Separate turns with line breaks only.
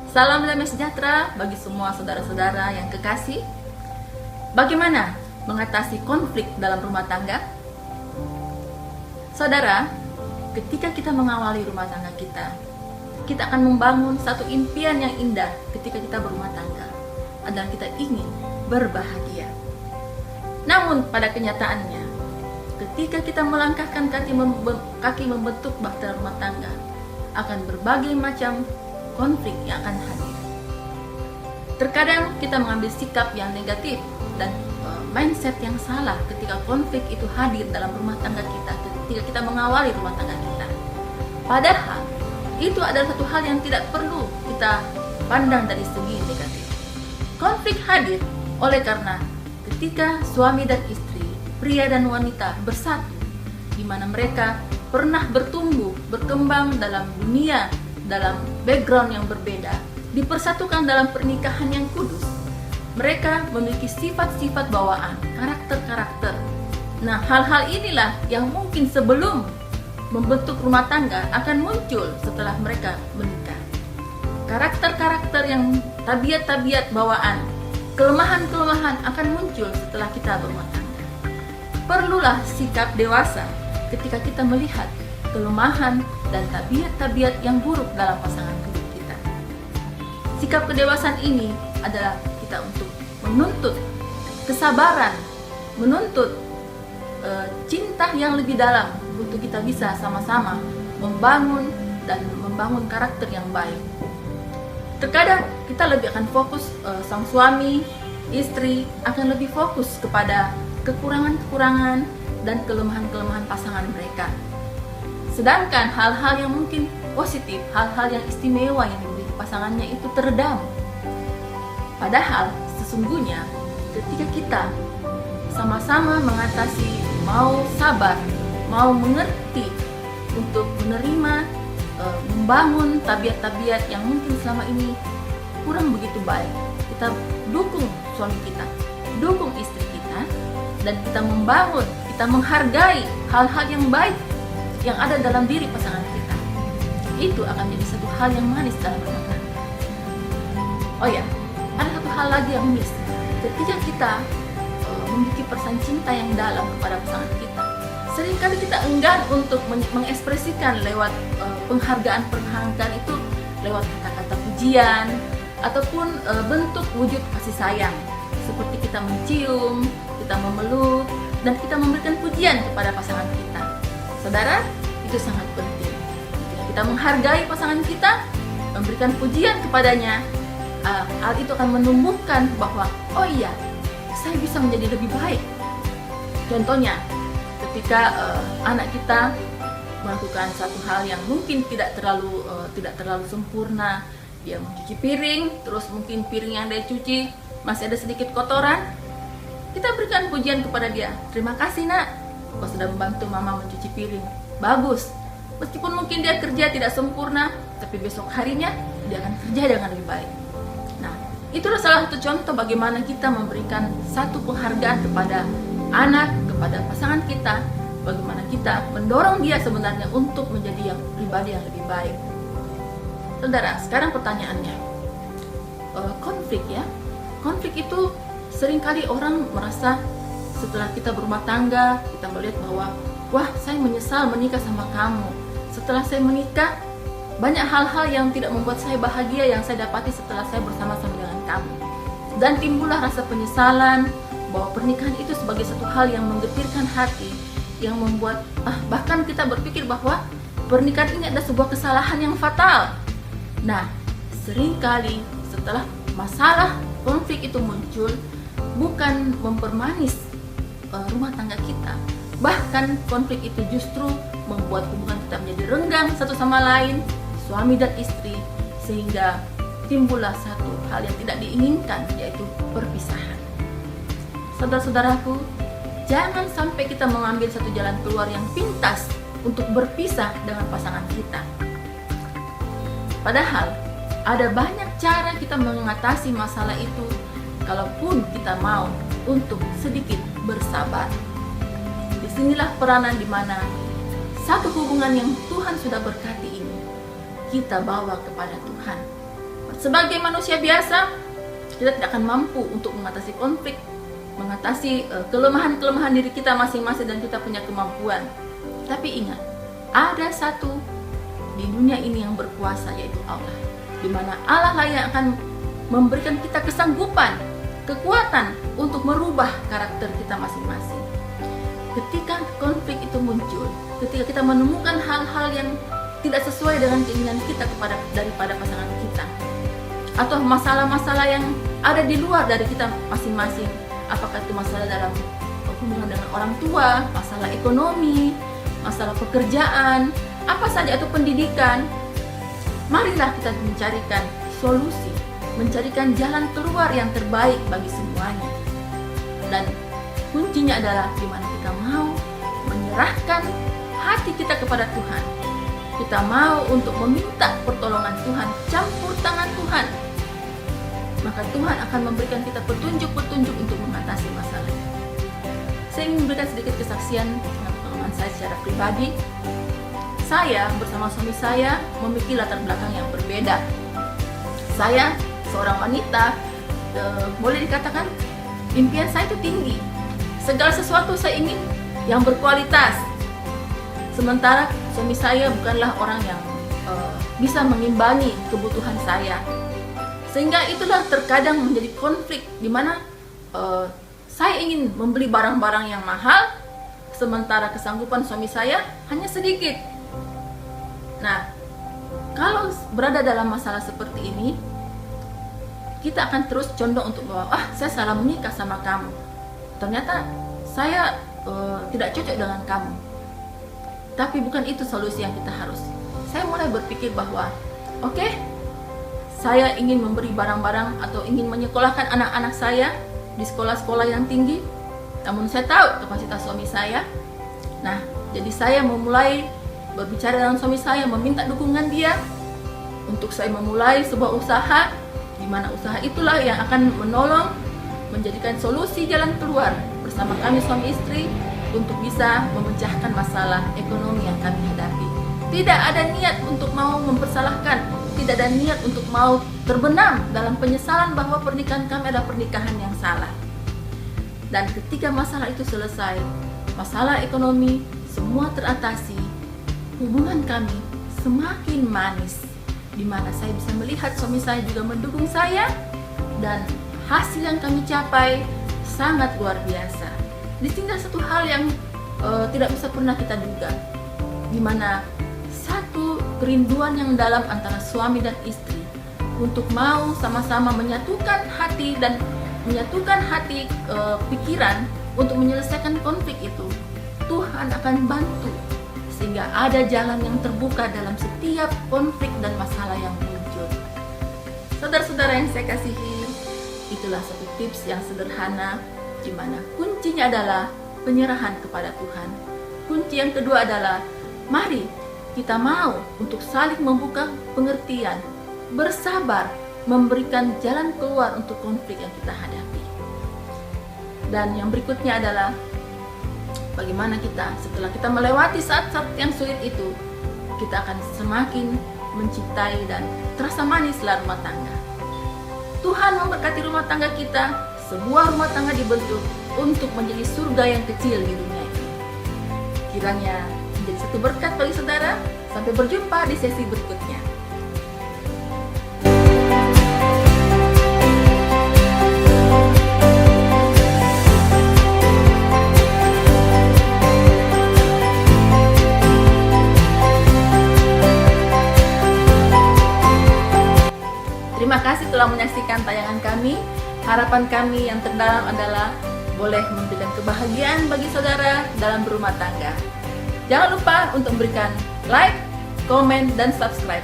Salam damai sejahtera bagi semua saudara-saudara yang kekasih. Bagaimana mengatasi konflik dalam rumah tangga? Saudara, ketika kita mengawali rumah tangga kita akan membangun satu impian yang indah ketika kita berumah tangga, adalah kita ingin berbahagia. Namun pada kenyataannya, ketika kita melangkahkan kaki membentuk bahtera rumah tangga, akan berbagai macam konflik yang akan hadir. Terkadang kita mengambil sikap yang negatif dan mindset yang salah ketika konflik itu hadir dalam rumah tangga kita, ketika kita mengawali rumah tangga kita. Padahal itu adalah satu hal yang tidak perlu kita pandang dari segi negatif. Konflik hadir oleh karena ketika suami dan istri, pria dan wanita bersatu, di mana mereka pernah bertumbuh, berkembang dalam dunia, dalam background yang berbeda, dipersatukan dalam pernikahan yang kudus. Mereka memiliki sifat-sifat bawaan, karakter-karakter. Nah, hal-hal inilah yang mungkin sebelum membentuk rumah tangga akan muncul setelah mereka menikah. Karakter-karakter yang tabiat-tabiat bawaan, kelemahan-kelemahan akan muncul setelah kita berumah tangga. Perlulah sikap dewasa ketika kita melihat kelemahan dan tabiat-tabiat yang buruk dalam pasangan hidup kita. Sikap kedewasaan ini adalah kita untuk menuntut kesabaran, menuntut cinta yang lebih dalam untuk kita bisa sama-sama membangun karakter yang baik. Terkadang kita lebih akan fokus, sang suami, istri akan lebih fokus kepada kekurangan-kekurangan dan kelemahan-kelemahan pasangan mereka. Sedangkan hal-hal yang mungkin positif, hal-hal yang istimewa yang dimiliki pasangannya itu teredam. Padahal sesungguhnya ketika kita sama-sama mengatasi, mau sabar, mau mengerti untuk menerima, membangun tabiat-tabiat yang mungkin selama ini kurang begitu baik, kita dukung suami kita, dukung istri kita, dan kita membangun, kita menghargai hal-hal yang baik yang ada dalam diri pasangan kita. Itu akan menjadi satu hal yang manis dalam rumah tangga. Oh ya, ada satu hal lagi yang miss. Ketika kita memiliki perasaan cinta yang dalam kepada pasangan kita, seringkali kita enggan untuk mengekspresikan lewat penghargaan itu lewat kata-kata pujian ataupun bentuk wujud kasih sayang, seperti kita mencium, kita memeluk, dan kita memberikan pujian kepada pasangan kita. Saudara, itu sangat penting. Ketika kita menghargai pasangan kita, memberikan pujian kepadanya, hal itu akan menumbuhkan bahwa, oh iya, saya bisa menjadi lebih baik. Contohnya, ketika anak kita melakukan satu hal yang mungkin tidak terlalu sempurna, dia mencuci piring, terus mungkin piring yang dia cuci masih ada sedikit kotoran, kita berikan pujian kepada dia. Terima kasih nak, kau sudah membantu mama mencuci piring. Bagus. Meskipun mungkin dia kerja tidak sempurna, tapi besok harinya dia akan kerja dengan lebih baik. Nah, itulah salah satu contoh bagaimana kita memberikan satu penghargaan kepada anak, kepada pasangan kita, bagaimana kita mendorong dia sebenarnya untuk menjadi yang pribadi yang lebih baik. Saudara, sekarang pertanyaannya, konflik ya. Konflik itu seringkali orang merasa setelah kita berumah tangga, kita melihat bahwa, wah, saya menyesal menikah sama kamu. Setelah saya menikah, banyak hal-hal yang tidak membuat saya bahagia yang saya dapati setelah saya bersama-sama dengan kamu. Dan timbullah rasa penyesalan bahwa pernikahan itu sebagai satu hal yang menggetirkan hati, yang membuat bahkan kita berpikir bahwa pernikahan ini adalah sebuah kesalahan yang fatal. Nah, seringkali setelah masalah konflik itu muncul, bukan mempermanis rumah tangga kita, bahkan konflik itu justru membuat hubungan kita menjadi renggang satu sama lain, suami dan istri, sehingga timbullah satu hal yang tidak diinginkan, yaitu perpisahan. Saudara-saudaraku, jangan sampai kita mengambil satu jalan keluar yang pintas untuk berpisah dengan pasangan kita. Padahal ada banyak cara kita mengatasi masalah itu, kalaupun kita mau untuk sedikit bersabar. Disinilah peranan di mana satu hubungan yang Tuhan sudah berkati ini kita bawa kepada Tuhan. Sebagai manusia biasa, kita tidak akan mampu untuk mengatasi konflik, mengatasi kelemahan-kelemahan diri kita masing-masing, dan kita punya kemampuan. Tapi ingat, ada satu di dunia ini yang berkuasa, yaitu Allah, di mana Allah lah yang akan memberikan kita kesanggupan, kekuatan untuk merubah karakter kita masing-masing. Ketika konflik itu muncul, ketika kita menemukan hal-hal yang tidak sesuai dengan keinginan kita daripada pasangan kita, atau masalah-masalah yang ada di luar dari kita masing-masing, apakah itu masalah dalam hubungan dengan orang tua, masalah ekonomi, masalah pekerjaan, apa saja, atau pendidikan, marilah kita mencarikan solusi, mencarikan jalan keluar yang terbaik bagi semuanya. Dan kuncinya adalah di mana kita mau menyerahkan hati kita kepada Tuhan. Kita mau untuk meminta pertolongan Tuhan, campur tangan Tuhan, maka Tuhan akan memberikan kita petunjuk-petunjuk untuk mengatasi masalah. Saya ingin memberikan sedikit kesaksian tentang pengalaman saya secara pribadi. Saya bersama suami saya memiliki latar belakang yang berbeda. Saya seorang wanita, boleh dikatakan impian saya itu tinggi. Segala sesuatu saya ingin yang berkualitas. Sementara suami saya bukanlah orang yang bisa mengimbangi kebutuhan saya. Sehingga itulah terkadang menjadi konflik, di mana saya ingin membeli barang-barang yang mahal, sementara kesanggupan suami saya hanya sedikit. Nah, kalau berada dalam masalah seperti ini, kita akan terus condong untuk bahwa saya salah menikah sama kamu, ternyata saya tidak cocok dengan kamu. Tapi bukan itu solusi yang kita harus. Saya mulai berpikir bahwa oke, saya ingin memberi barang-barang atau ingin menyekolahkan anak-anak saya di sekolah-sekolah yang tinggi, namun saya tahu kapasitas suami saya. Nah, jadi saya memulai berbicara dengan suami saya, meminta dukungan dia untuk saya memulai sebuah usaha, di mana usaha itulah yang akan menolong, menjadikan solusi jalan keluar bersama kami suami istri untuk bisa memecahkan masalah ekonomi yang kami hadapi. Tidak ada niat untuk mau mempersalahkan, tidak ada niat untuk mau terbenam dalam penyesalan bahwa pernikahan kami adalah pernikahan yang salah. Dan ketika masalah itu selesai, masalah ekonomi semua teratasi, hubungan kami semakin manis, di mana saya bisa melihat suami saya juga mendukung saya, dan hasil yang kami capai sangat luar biasa. Di sini ada satu hal yang tidak bisa pernah kita duga, di mana satu kerinduan yang dalam antara suami dan istri untuk mau sama-sama menyatukan hati dan menyatukan hati pikiran untuk menyelesaikan konflik itu. Tuhan akan bantu sehingga ada jalan yang terbuka dalam setiap konflik dan masalah yang muncul. Saudara-saudara yang saya kasihi, itulah satu tips yang sederhana, di mana kuncinya adalah penyerahan kepada Tuhan. Kunci yang kedua adalah mari kita mau untuk saling membuka pengertian, bersabar, memberikan jalan keluar untuk konflik yang kita hadapi. Dan yang berikutnya adalah bagaimana kita setelah kita melewati saat-saat yang sulit itu, kita akan semakin mencintai dan terasa manislah rumah tangga. Tuhan memberkati rumah tangga kita. Sebuah rumah tangga dibentuk untuk menjadi surga yang kecil di dunia ini. Kiranya menjadi satu berkat bagi saudara. Sampai berjumpa di sesi berikutnya. Terima kasih telah menyaksikan tayangan kami. Harapan kami yang terdalam adalah boleh memberikan kebahagiaan bagi saudara dalam berumah tangga. Jangan lupa untuk memberikan like, komen, dan subscribe.